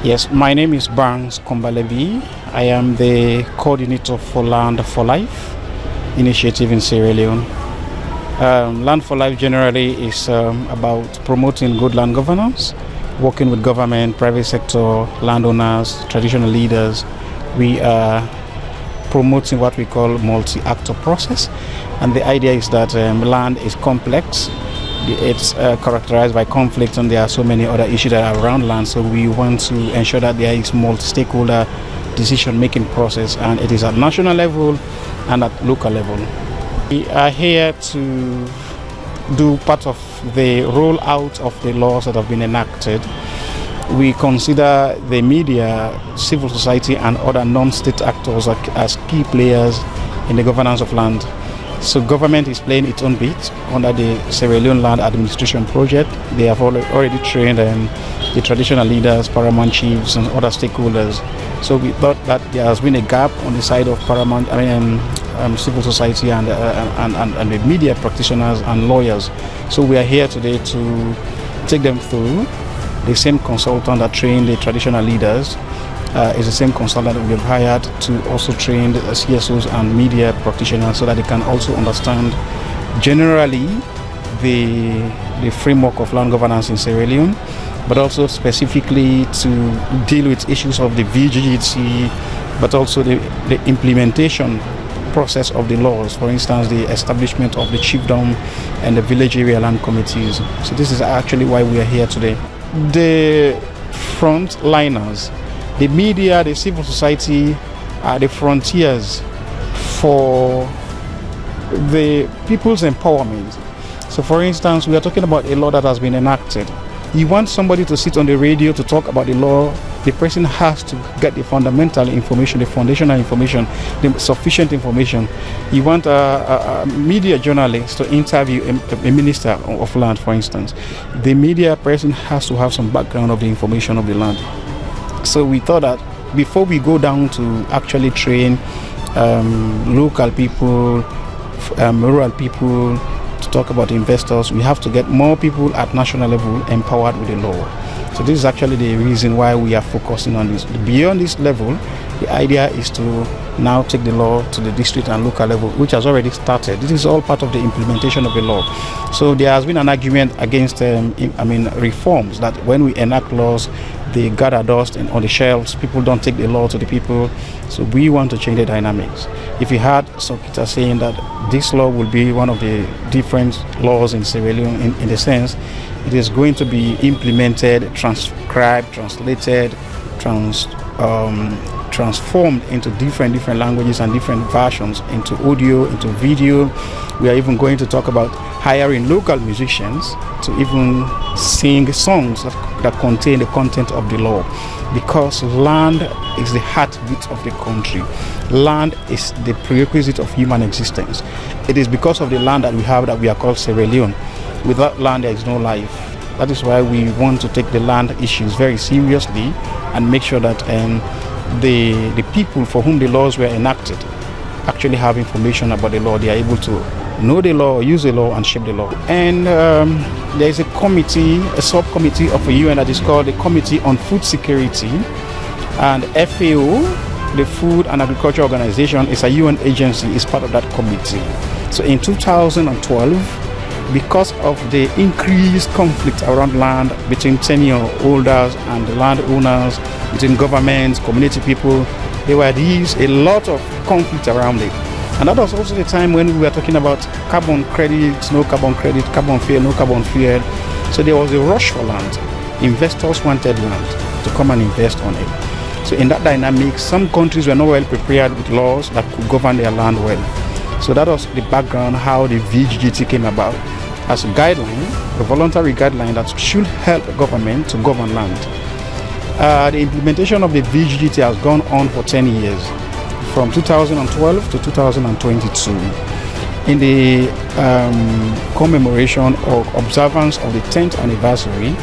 Yes, my name is Barnes Kombalebi. I am the coordinator for Land for Life initiative in Sierra Leone. Land for Life generally is about promoting good land governance, working with government, private sector, landowners, traditional leaders. We are promoting what we call multi-actor process, and the idea is that land is complex. It's characterized by conflict, and there are so many other issues that are around land. So we want to ensure that there is multi-stakeholder decision-making process, and it is at national level and at local level. We are here to do part of the rollout of the laws that have been enacted. We consider the media, civil society, and other non-state actors as key players in the governance of land. So government is playing its own bit under the Sierra Leone Land Administration Project. They have already trained the traditional leaders, paramount chiefs, and other stakeholders. So we thought that there has been a gap on the side of civil society and the media practitioners and lawyers. So we are here today to take them through. The same consultant that trained the traditional leaders is the same consultant that we have hired to also train the CSOs and media practitioners, so that they can also understand generally the framework of land governance in Sierra Leone, but also specifically to deal with issues of the VGGT, but also the implementation process of the laws. For instance, the establishment of the Chiefdom and the village area land committees. So this is actually why we are here today. The frontliners, the media, the civil society are the frontiers for the people's empowerment. So for instance, we are talking about a law that has been enacted. You want somebody to sit on the radio to talk about the law, the person has to get the fundamental information, the foundational information, the sufficient information. You want a media journalist to interview a minister of land, for instance. The media person has to have some background of the information of the land. So we thought that before we go down to actually train local people, rural people, to talk about investors, we have to get more people at national level empowered with the law. So this is actually the reason why we are focusing on this. Beyond this level, the idea is to now take the law to the district and local level, which has already started. This is all part of the implementation of the law. So there has been an argument against reforms, that when we enact laws, they gather dust on the shelves. People don't take the law to the people. So we want to change the dynamics. If you had Sokita saying that this law will be one of the different laws in Sierra Leone, in the sense it is going to be implemented, transcribed, translated, transformed into different languages and different versions, into audio, into video. We are even going to talk about hiring local musicians to even sing songs that contain the content of the law, because land is the heartbeat of the country. Land is the prerequisite of human existence. It is because of the land that we have that we are called Sierra Leone. Without land, there is no life. That is why we want to take the land issues very seriously and make sure that the people for whom the laws were enacted actually have information about the law. They are able to know the law, use the law, and shape the law. And there is a committee, a subcommittee of the UN that is called the Committee on Food Security, and FAO, the Food and Agriculture Organization, is a UN agency, is part of that committee. So in 2012, because of the increased conflict around land between tenure holders and the landowners, between governments, community people, there were a lot of conflict around it. And that was also the time when we were talking about carbon credits, no carbon credit, carbon fuel, no carbon fuel. So there was a rush for land. Investors wanted land to come and invest on it. So in that dynamic, some countries were not well prepared with laws that could govern their land well. So that was the background how the VGGT came about, as a guideline, a voluntary guideline that should help the government to govern land. The implementation of the VGGT has gone on for 10 years, from 2012 to 2022. In the commemoration or observance of the 10th anniversary,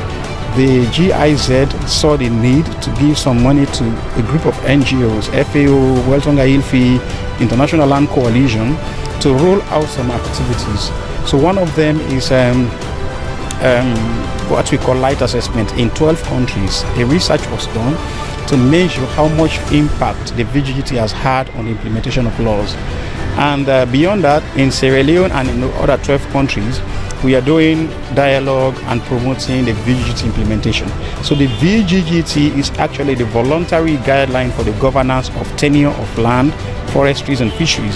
the GIZ saw the need to give some money to a group of NGOs, FAO, Weltonga Ilfi, International Land Coalition, to roll out some activities. So one of them is what we call light assessment in 12 countries. A research was done to measure how much impact the VGGT has had on the implementation of laws. And beyond that, in Sierra Leone and in other 12 countries, we are doing dialogue and promoting the VGGT implementation. So the VGGT is actually the voluntary guideline for the governance of tenure of land, forestries and fisheries.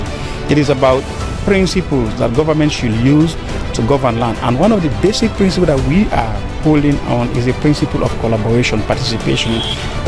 It is about principles that government should use to govern land. And one of the basic principles that we are holding on is the principle of collaboration, participation, that